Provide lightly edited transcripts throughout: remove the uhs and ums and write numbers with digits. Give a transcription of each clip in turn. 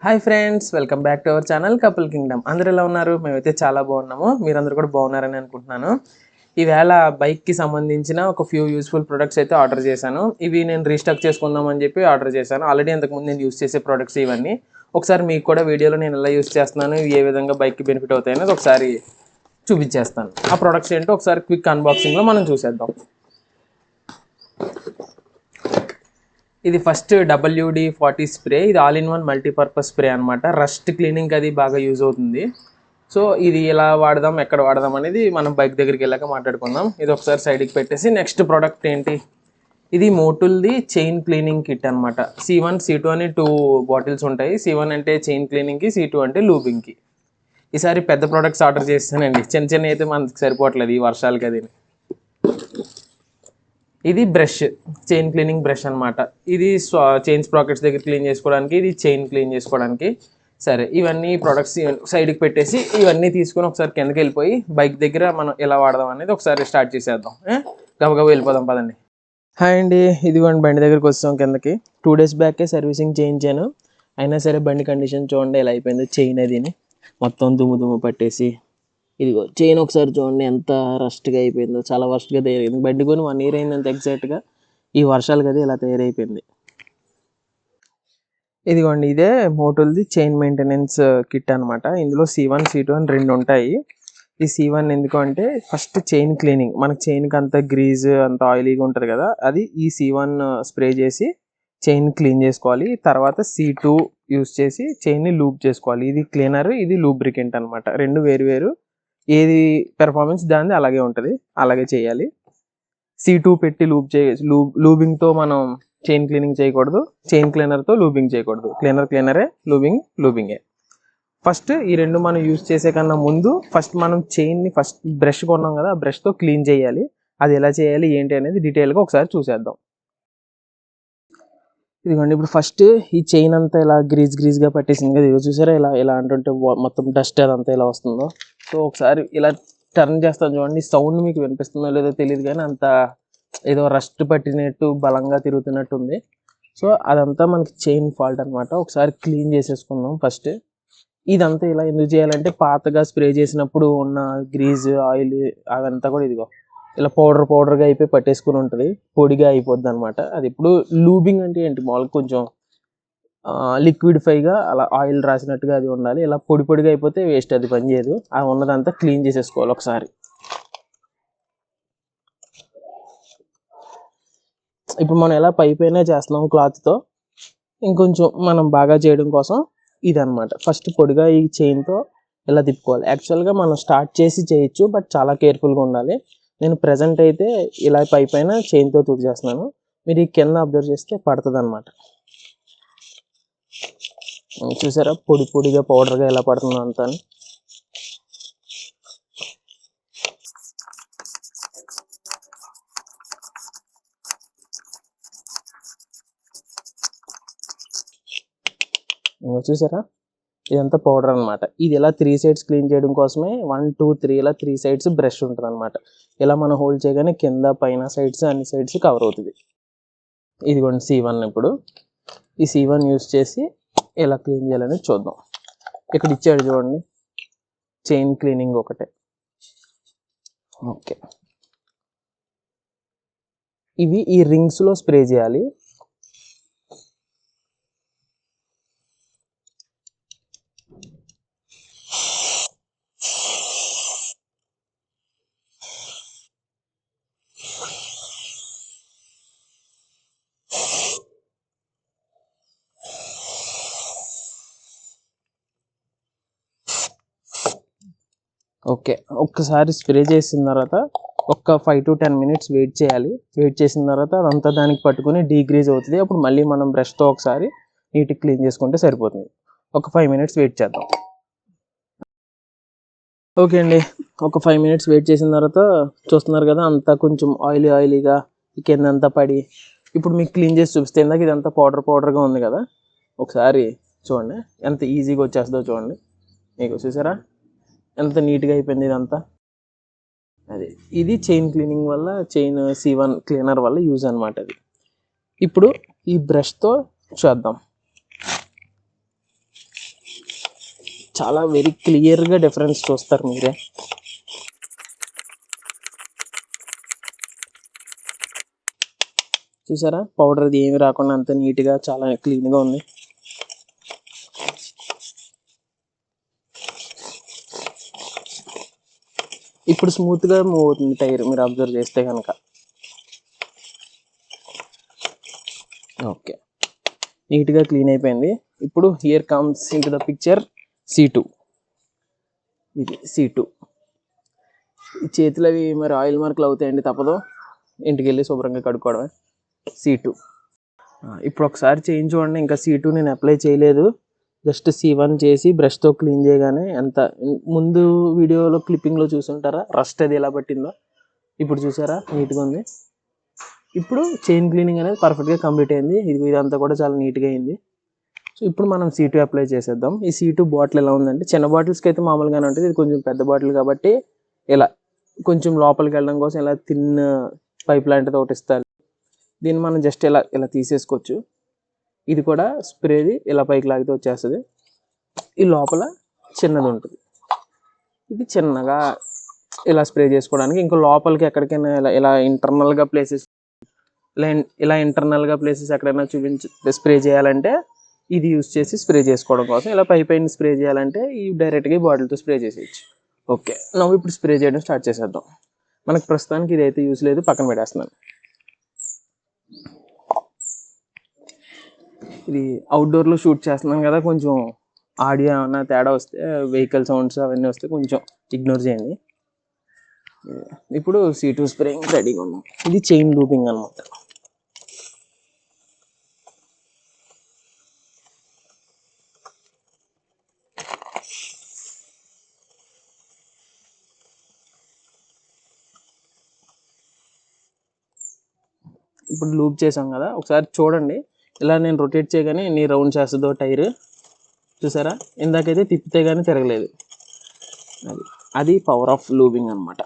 Hi friends, welcome back to our channel couple Kingdom. అందరూ ఎలా ఉన్నారు? మేమైతే చాలా బాగున్నాము. మీరందరూ కూడా బాగున్నారని అనుకుంటున్నాను. ఈవేళ బైక్కి సంబంధించిన ఒక ఫ్యూ యూస్ఫుల్ ప్రొడక్ట్స్ అయితే ఆర్డర్ చేశాను. ఇవి నేను రీస్టాక్ చేసుకుందామని చెప్పి ఆర్డర్ చేశాను. ఆల్రెడీ అంతకుముందు నేను యూస్ చేసే ప్రొడక్ట్స్ ఇవన్నీ. ఒకసారి మీకు కూడా వీడియోలో నేను ఎలా యూస్ చేస్తున్నాను, ఏ విధంగా బైక్కి బెనిఫిట్ అవుతాయి అనేది ఒకసారి చూపించేస్తాను. ఆ ప్రొడక్ట్స్ ఏంటో ఒకసారి క్విక్ అన్బాక్సింగ్లో మనం చూసేద్దాం. ఇది ఫస్ట్ WD-40 స్ప్రే. ఇది all in one multipurpose spray అనమాట. రస్ట్ క్లీనింగ్ అది బాగా యూజ్ అవుతుంది. సో ఇది ఎలా వాడదాం, ఎక్కడ వాడదాం అనేది మనం బైక్ దగ్గరికి వెళ్ళాక మాట్లాడుకుందాం. ఇది ఒకసారి సైడ్కి పెట్టేసి నెక్స్ట్ ప్రోడక్ట్ ఏంటి, ఇది మోటుల్ది చైన్ క్లీనింగ్ కిట్ అనమాట. C1 C2 అని 2 బాటిల్స్ ఉంటాయి. C1 అంటే చైన్ క్లీనింగ్కి, C2 అంటే లూబింగ్కి. ఈసారి పెద్ద ప్రోడక్ట్స్ ఆర్డర్ చేస్తానండి. చిన్న చిన్న అయితే మనకి సరిపోవట్లేదు ఈ వర్షాలకి. అది ఇది బ్రష్, చైన్ క్లీనింగ్ బ్రష్ అనమాట. ఇది చైన్ స్ప్రాకెట్స్ దగ్గర క్లీన్ చేసుకోవడానికి, ఇది చైన్ క్లీన్ చేసుకోవడానికి. సరే, ఇవన్నీ ప్రొడక్ట్స్ సైడ్కి పెట్టేసి ఇవన్నీ తీసుకొని ఒకసారి కిందకి వెళ్ళిపోయి బైక్ దగ్గర మనం ఎలా వాడదాం అనేది ఒకసారి స్టార్ట్ చేసేద్దాం. గబగబా వెళ్ళిపోదాం పదండి. హాయ్ అండి, ఇదిగోండి బండి దగ్గరికి వస్తాం కిందకి. 2 days బ్యాకే సర్వీసింగ్ చేయించాను. అయినా సరే బండి కండిషన్ చూడండి ఎలా అయిపోయిందో. చైన్ అదిని మొత్తం దుమ్ము పట్టేసి, ఇదిగో చైన్ ఒకసారి చూడండి ఎంత రస్ట్గా అయిపోయిందో. చాలా వర్స్ట్గా తయారైంది. బండి కొని 1 year అయిందంత ఎగ్జాక్ట్గా. ఈ వర్షాలు కదా ఇలా తయారైపోయింది. ఇదిగోండి, ఇదే మోటోల్ది చైన్ మెయింటెనెన్స్ కిట్ అనమాట. ఇందులో C1 C2 అని 2 ఉంటాయి. ఈ C1 ఎందుకు అంటే ఫస్ట్ చైన్ క్లీనింగ్. మనకి చైన్కి అంత గ్రీజ్ అంత ఆయిలీగా ఉంటుంది కదా, అది ఈ C1 స్ప్రే చేసి చైన్ క్లీన్ చేసుకోవాలి. తర్వాత C2 యూస్ చేసి చైన్ని లూబ్ చేసుకోవాలి. ఇది క్లీనర్, ఇది లూబ్రికెంట్ అనమాట. 2 వేరు. ఏది పెర్ఫార్మెన్స్ దాన్ని అలాగే ఉంటుంది, అలాగే చేయాలి. C2 పెట్టి లూబింగ్తో మనం చైన్ క్లీనింగ్ చేయకూడదు, చైన్ క్లీనర్తో లూబింగ్ చేయకూడదు. క్లీనరే, లూబింగే. ఫస్ట్ ఈ 2 మనం యూజ్ చేసే కన్నా ముందు ఫస్ట్ మనం చైన్ని ఫస్ట్ బ్రష్ కొన్నాం కదా, ఆ బ్రష్తో క్లీన్ చేయాలి. అది ఎలా చేయాలి ఏంటి అనేది డీటెయిల్గా ఒకసారి చూసేద్దాం. ఇదిగోండి, ఇప్పుడు ఫస్ట్ ఈ చైన్ అంతా ఇలా గ్రీజ్గా పట్టేసింది కదా. ఇది చూసారా ఇలా అంటుంటే మొత్తం డస్ట్ అదంతా ఇలా వస్తుందో. సో ఒకసారి ఇలా టర్న్ చేస్తాను చూడండి. సౌండ్ మీకు వినిపిస్తుందో లేదో తెలియదు కానీ అంత ఏదో రస్ట్ పట్టినట్టు బలంగా తిరుగుతున్నట్టు ఉంది. సో అదంతా మనకి చైన్ ఫాల్ట్ అనమాట. ఒకసారి క్లీన్ చేసేసుకుందాం ఫస్ట్. ఇదంతా ఇలా ఎందుకు చేయాలంటే పాతగా స్ప్రే చేసినప్పుడు ఉన్న గ్రీజ్ ఆయిల్ అదంతా కూడా ఇదిగో ఇలా పౌడర్గా అయిపోయి పట్టేసుకుని ఉంటుంది, పొడిగా అయిపోద్ది అనమాట. అది ఇప్పుడు లూబింగ్ అంటే ఏంటి, మామూలుగా కొంచెం లిక్విడ్ఫైగా అలా ఆయిల్ రాసినట్టుగా అది ఉండాలి. ఇలా పొడిగా అయిపోతే వేస్ట్, అది పని చేయదు. అది ఉన్నదంతా క్లీన్ చేసేసుకోవాలి ఒకసారి. ఇప్పుడు మనం ఎలా పైపైన చేస్తున్నాం క్లాత్తో, ఇంకొంచెం మనం బాగా చేయడం కోసం ఇదనమాట. ఫస్ట్ పొడిగా ఈ చైన్తో ఇలా తిప్పుకోవాలి. యాక్చువల్గా మనం స్టార్ట్ చేసి చేయొచ్చు, బట్ చాలా కేర్ఫుల్గా ఉండాలి. నేను ప్రజెంట్ అయితే ఇలా పైపైన చైన్తో తుడిచేస్తున్నాను. మీరు ఈ కింద అబ్జర్వ్ చేస్తే పడుతుంది అనమాట. చూసారా పొడిగా పౌడర్గా ఎలా పడుతుందో అంతా. చూసారా, ఇదంతా పౌడర్ అనమాట. ఇది ఇలా 3 sides క్లీన్ చేయడం కోసమే 1 2 3 ఇలా 3 sides బ్రష్ ఉంటుంది అనమాట. ఇలా మనం హోల్డ్ చేయగానే కింద పైన సైడ్స్ అన్ని సైడ్స్ కవర్ అవుతుంది. ఇదిగోండి C1. ఇప్పుడు ఈ C1 యూస్ చేసి ఎలా క్లీన్ చేయాలని చూద్దాం. ఇక్కడ ఇచ్చాడు చూడండి, చైన్ క్లీనింగ్ ఒకటే. ఓకే, ఇవి ఈ రింగ్స్లో స్ప్రే చేయాలి. ఓకే, ఒక్కసారి స్ప్రే చేసిన తర్వాత ఒక 5 to 10 minutes వెయిట్ చేయాలి. వెయిట్ చేసిన తర్వాత అదంతా దానికి పట్టుకుని డీగ్రీజ్ అవుతుంది. అప్పుడు మళ్ళీ మనం బ్రష్తో ఒకసారి నీట్గా క్లీన్ చేసుకుంటే సరిపోతుంది. ఒక 5 minutes వెయిట్ చేద్దాం. ఓకే అండి, ఒక 5 minutes వెయిట్ చేసిన తర్వాత చూస్తున్నారు కదా, అంతా కొంచెం ఆయిలీగా కింద అంతా పడి. ఇప్పుడు మీకు క్లీన్ చేసి చూపిస్తే, ఇందాక ఇదంతా పౌడర్గా ఉంది కదా, ఒకసారి చూడండి ఎంత ఈజీగా వచ్చేస్తుందో చూడండి. మీకు చూసారా ఎంత నీట్గా అయిపోయింది ఇదంతా. ఇది చైన్ క్లీనింగ్ వల్ల, చైన్ C1 క్లీనర్ వల్ల యూజ్ అనమాట. అది ఇప్పుడు ఈ బ్రష్తో చేద్దాం. చాలా వెరీ క్లియర్గా డిఫరెన్స్ చూస్తారు మీరే. చూసారా పౌడర్ అది ఏమి రాకుండా అంత నీట్గా చాలా క్లీన్గా ఉంది. ఇప్పుడు స్మూత్గా మూవ్ అవుతుంది టైర్, మీరు అబ్జర్వ్ చేస్తే కనుక. ఓకే, నీట్గా క్లీన్ అయిపోయింది. ఇప్పుడు here comes in to the picture C2. ఇది C2. ఈ చేతులు అవి మరి ఆయిల్ మార్కులు అవుతాయండి, తప్పదు, ఇంటికి వెళ్ళి శుభ్రంగా కడుక్కోవడమే. C2 ఇప్పుడు ఒకసారి చేంజ్ చూడండి. ఇంకా C2 నేను అప్లై చేయలేదు, జస్ట్ C1 చేసి బ్రష్తో క్లీన్ చేయగానే ఎంత ముందు వీడియోలో క్లిప్పింగ్లో చూసుంటారా రస్ట్ అది ఎలా పట్టిందో. ఇప్పుడు చూసారా నీట్గా ఉంది. ఇప్పుడు చైన్ క్లీనింగ్ అనేది పర్ఫెక్ట్గా కంప్లీట్ అయింది. ఇదంతా కూడా చాలా నీట్గా అయింది. సో ఇప్పుడు మనం C2 అప్లై చేసేద్దాం. ఈ C2 బాటిల్ ఎలా ఉందంటే చిన్న బాటిల్స్కి అయితే మామూలుగానే ఉంటుంది, ఇది కొంచెం పెద్ద బాటిల్ కాబట్టి ఇలా కొంచెం లోపలికి వెళ్ళడం కోసం ఇలా తిన్న పైప్ లాంటిది ఒకటి ఇస్తారు. దీన్ని మనం జస్ట్ ఇలా ఇలా తీసేసుకోవచ్చు. ఇది కూడా స్ప్రేది ఇలా పైకి లాగితే వచ్చేస్తుంది. ఈ లోపల చిన్నది ఉంటుంది, ఇది చిన్నగా ఇలా స్ప్రే చేసుకోవడానికి. ఇంకా లోపలికి ఎక్కడికైనా ఇలా ఇలా ఇంటర్నల్గా ప్లేసెస్ ఇలా ఇంటర్నల్గా ప్లేసెస్ ఎక్కడైనా స్ప్రే చేయాలంటే ఇది యూస్ చేసి స్ప్రే చేసుకోవడం కోసం. ఇలా పైన స్ప్రే చేయాలంటే ఈ డైరెక్ట్గా ఈ బాటిల్తో స్ప్రే చేసేయచ్చు. ఓకే, నువ్వు ఇప్పుడు స్ప్రే చేయడం స్టార్ట్ చేసేద్దాం. మనకు ప్రస్తుతానికి ఇది అయితే యూస్ లేదు, పక్కన పెట్టేస్తున్నాను. ఇది అవుట్డోర్లో షూట్ చేస్తున్నాం కదా, కొంచెం ఆడియో ఏమన్నా తేడా వస్తే, వెహికల్ సౌండ్స్ అవన్నీ వస్తే కొంచెం ఇగ్నోర్ చేయండి. ఇప్పుడు C2 స్ప్రేయింగ్ రెడీగా ఉన్నాం. ఇది చైన్ లూపింగ్ అనమాట. ఇప్పుడు లూప్ చేసాం కదా, ఒకసారి చూడండి. ఇలా నేను రొటేట్ చేయగానే ఎన్ని రౌండ్ చేస్తుందో టైర్ చూసారా. ఇందాకైతే తిప్పితే కానీ తిరగలేదు. అది పవర్ ఆఫ్ లూబింగ్ అనమాట.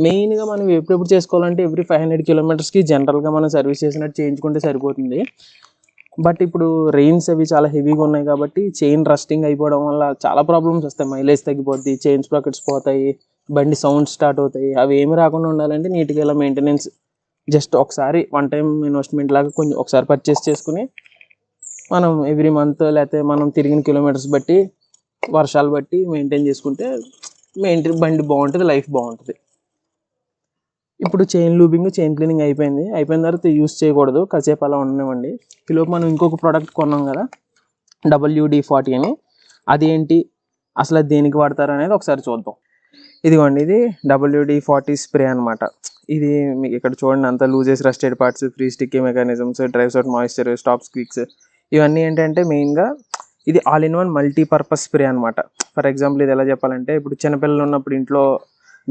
మెయిన్గా మనం ఎప్పుడెప్పుడు చేసుకోవాలంటే ఎవ్రీ 500 కిలోమీటర్స్కి జనరల్గా మనం సర్వీస్ చేసినట్టు చేయించుకుంటే సరిపోతుంది. బట్ ఇప్పుడు రెయిన్స్ అవి చాలా హెవీగా ఉన్నాయి కాబట్టి చైన్ రస్టింగ్ అయిపోవడం వల్ల చాలా ప్రాబ్లమ్స్ వస్తాయి. మైలేజ్ తగ్గిపోద్ది, చైన్ స్ప్రాకెట్స్ పోతాయి, బండి సౌండ్ స్టార్ట్ అవుతాయి. అవి ఏమి రాకుండా ఉండాలంటే నీట్గా ఇలా మెయింటెనెన్స్ జస్ట్ ఒకసారి వన్ టైం ఇన్వెస్ట్మెంట్ లాగా కొంచెం ఒకసారి పర్చేస్ చేసుకుని మనం ఎవ్రీ మంత్ లేకపోతే మనం తిరిగిన కిలోమీటర్స్ బట్టి వర్షాలు బట్టి మెయింటైన్ చేసుకుంటే బండి బాగుంటుంది, లైఫ్ బాగుంటుంది. ఇప్పుడు చైన్ లూబింగ్ చైన్ క్లీనింగ్ అయిపోయిన తర్వాత యూస్ చేయకూడదు, కాసేపు అలా ఉండనివ్వండి. ఈలోపు మనం ఇంకొక ప్రోడక్ట్ కొన్నాం కదా WD-40 అని. అది ఏంటి, అసలు దేనికి వాడతారు అనేది ఒకసారి చూద్దాం. ఇదిగోండి, ఇది WD-40 స్ప్రే అనమాట. ఇది మీకు ఇక్కడ చూడండి, అంతా loosens, rusted parts, free sticky mechanisms, drives out moisture, stop squeaks, ఇవన్నీ ఏంటంటే మెయిన్గా ఇది all in one multipurpose spray అనమాట. ఫర్ ఎగ్జాంపుల్ ఇది ఎలా చెప్పాలంటే, ఇప్పుడు చిన్నపిల్లలు ఉన్నప్పుడు ఇంట్లో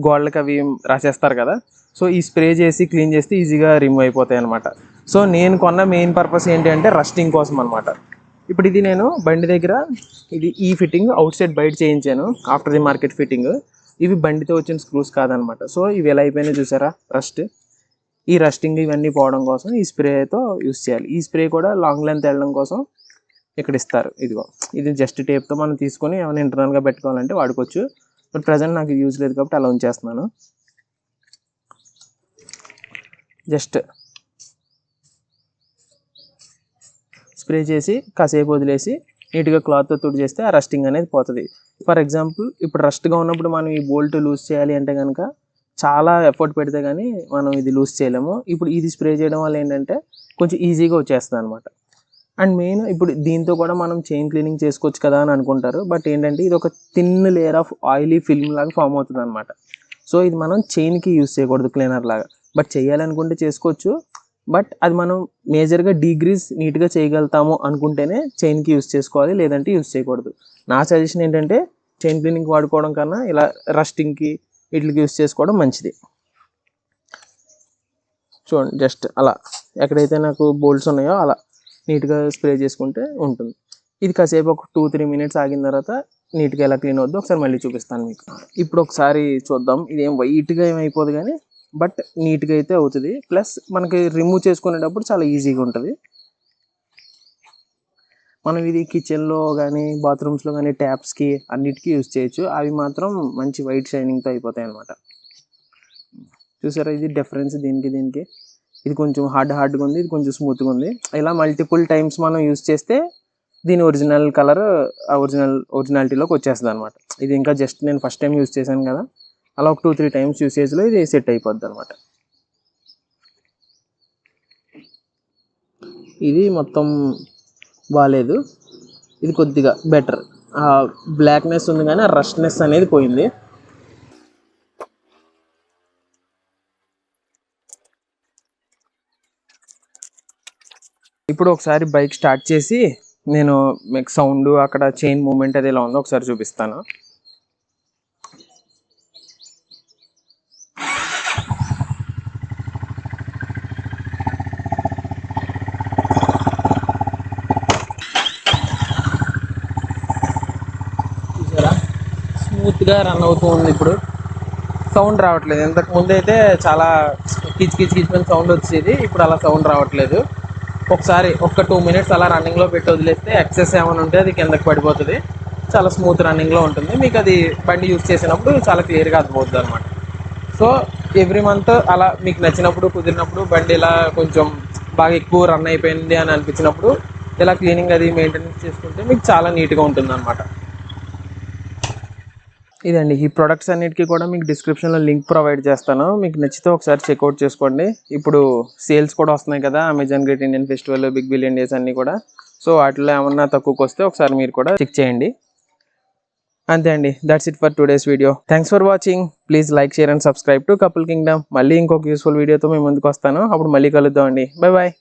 గోళ్ళకి అవి రాసేస్తారు కదా, సో ఈ స్ప్రే చేసి క్లీన్ చేస్తే ఈజీగా రిమూవ్ అయిపోతాయి అనమాట. సో నేను కొన్న మెయిన్ పర్పస్ ఏంటి అంటే రస్టింగ్ కోసం అనమాట. ఇప్పుడు ఇది నేను బండి దగ్గర ఇది ఈ ఫిట్టింగ్ అవుట్ సైడ్ బయట చేయించాను, ఆఫ్టర్ ది మార్కెట్ ఫిట్టింగ్. ఇవి బండితో వచ్చిన స్క్రూస్ కాదనమాట. సో ఇవి ఎలా అయిపోయినాయి చూసారా రస్ట్. ఈ రస్టింగ్ ఇవన్నీ పోవడం కోసం ఈ స్ప్రేతో యూస్ చేయాలి. ఈ స్ప్రే కూడా లాంగ్ లెంత్ వెళ్ళడం కోసం ఇక్కడ ఇస్తారు. ఇదిగో, ఇది జస్ట్ టేప్తో మనం తీసుకొని ఏమైనా ఇంటర్నల్గా పెట్టుకోవాలంటే వాడుకోవచ్చు. బట్ ప్రజెంట్ నాకు యూజ్ లేదు కాబట్టి అలా ఉంచేస్తున్నాను. జస్ట్ స్ప్రే చేసి కాసేపు వదిలేసి నీట్గా క్లాత్తో తుడి చేస్తే ఆ రస్టింగ్ అనేది పోతుంది. ఫర్ ఎగ్జాంపుల్ ఇప్పుడు రస్ట్గా ఉన్నప్పుడు మనం ఈ బోల్ట్ లూజ్ చేయాలి అంటే కనుక చాలా ఎఫర్ట్ పెడితే కానీ మనం ఇది లూజ్ చేయలేము. ఇప్పుడు ఇది స్ప్రే చేయడం వల్ల ఏంటంటే కొంచెం ఈజీగా వచ్చేస్తుంది అనమాట. అండ్ మెయిన్ ఇప్పుడు దీంతో కూడా మనం చైన్ క్లీనింగ్ చేసుకోవచ్చు కదా అని అనుకుంటారు. బట్ ఏంటంటే ఇది ఒక thin layer of oily film లాగా ఫామ్ అవుతుంది అనమాట. సో ఇది మనం చైన్కి యూజ్ చేయకూడదు క్లీనర్ లాగా. బట్ చేయాలనుకుంటే చేసుకోవచ్చు. బట్ అది మనం మేజర్గా డీగ్రీస్ నీట్గా చేయగలుగుతాము అనుకుంటేనే చైన్కి యూజ్ చేసుకోవాలి, లేదంటే యూజ్ చేయకూడదు. నా సజెషన్ ఏంటంటే చైన్ క్లీనింగ్ వాడుకోవడం కన్నా ఇలా రస్టింగ్కి వీటికి యూజ్ చేసుకోవడం మంచిది. చూడండి, జస్ట్ అలా ఎక్కడైతే నాకు బోల్ట్స్ ఉన్నాయో అలా నీట్గా స్ప్రే చేసుకుంటే ఉంటుంది. ఇది కాసేపు ఒక 2-3 మినిట్స్ ఆగిన తర్వాత నీట్గా ఎలా క్లీన్ అవుద్దో ఒకసారి మళ్ళీ చూపిస్తాను మీకు. ఇప్పుడు ఒకసారి చూద్దాం. ఇదేం వైట్గా ఏమైపోదు కానీ బట్ నీట్గా అయితే అవుతుంది. ప్లస్ మనకి రిమూవ్ చేసుకునేటప్పుడు చాలా ఈజీగా ఉంటుంది. మనం ఇది కిచెన్లో కానీ బాత్రూమ్స్లో కానీ ట్యాప్స్కి అన్నిటికీ యూజ్ చేయొచ్చు. అవి మాత్రం మంచి వైట్ షైనింగ్తో అయిపోతాయి అన్నమాట. చూసారా ఇది డిఫరెన్స్ దీనికి. ఇది కొంచెం హార్డ్గా ఉంది, ఇది కొంచెం స్మూత్గా ఉంది. ఇలా మల్టిపుల్ టైమ్స్ మనం యూజ్ చేస్తే దీని ఒరిజినల్ కలర్ ఒరిజినాలిటీలోకి వచ్చేస్తుంది అనమాట. ఇది ఇంకా జస్ట్ నేను ఫస్ట్ టైం యూజ్ చేశాను కదా, అలా ఒక 2-3 టైమ్స్ యూసేజ్లో ఇది సెట్ అయిపోద్ది అనమాట. ఇది మొత్తం బాగాలేదు, ఇది కొద్దిగా బెటర్. బ్లాక్నెస్ ఉంది కానీ ఆ రష్నెస్ అనేది పోయింది. ఇప్పుడు ఒకసారి బైక్ స్టార్ట్ చేసి నేను మీకు సౌండ్ అక్కడ చైన్ మూమెంట్ అది ఎలా ఉందో ఒకసారి చూపిస్తాను. చూసారా స్మూత్గా రన్ అవుతూ ఉంది. ఇప్పుడు సౌండ్ రావట్లేదు. ఇంతకు ముందు అయితే చాలా కిచ్ సౌండ్ వచ్చేది, ఇప్పుడు అలా సౌండ్ రావట్లేదు. ఒకసారి 2 మినిట్స్ అలా రన్నింగ్లో పెట్టి వదిలేస్తే ఎక్సెస్ ఏమైనా ఉంటే అది కిందకి పడిపోతుంది. చాలా స్మూత్ రన్నింగ్లో ఉంటుంది. మీకు అది బండి యూజ్ చేసినప్పుడు చాలా క్లియర్గా అర్థమవుతుంది అనమాట. సో ఎవ్రీ మంత్ అలా మీకు నచ్చినప్పుడు కుదిరినప్పుడు బండి ఇలా కొంచెం బాగా ఎక్కువ రన్ అయిపోయింది అని అనిపించినప్పుడు ఇలా క్లీనింగ్ అది మెయింటెనెన్స్ చేసుకుంటే మీకు చాలా నీట్గా ఉంటుంది అనమాట. ఇదండి, ఈ ప్రొడక్ట్స్ అన్నిటికీ కూడా మీకు డిస్క్రిప్షన్లో లింక్ ప్రొవైడ్ చేస్తాను. మీకు నచ్చితే ఒకసారి చెక్అవుట్ చేసుకోండి. ఇప్పుడు సేల్స్ కూడా వస్తున్నాయి కదా, Amazon great Indian festival, big billion days అన్నీ కూడా. సో వాటిలో ఏమన్నా తక్కువకి వస్తే ఒకసారి మీరు కూడా చెక్ చేయండి. అంతే అండి, that's it for today's video. Thanks for watching. Please like, share and subscribe to couple Kingdom. మళ్ళీ ఇంకొక యూస్ఫుల్ వీడియోతో మేము ముందుకు వస్తాను. అప్పుడు మళ్ళీ కలుద్దామండి. Bye bye.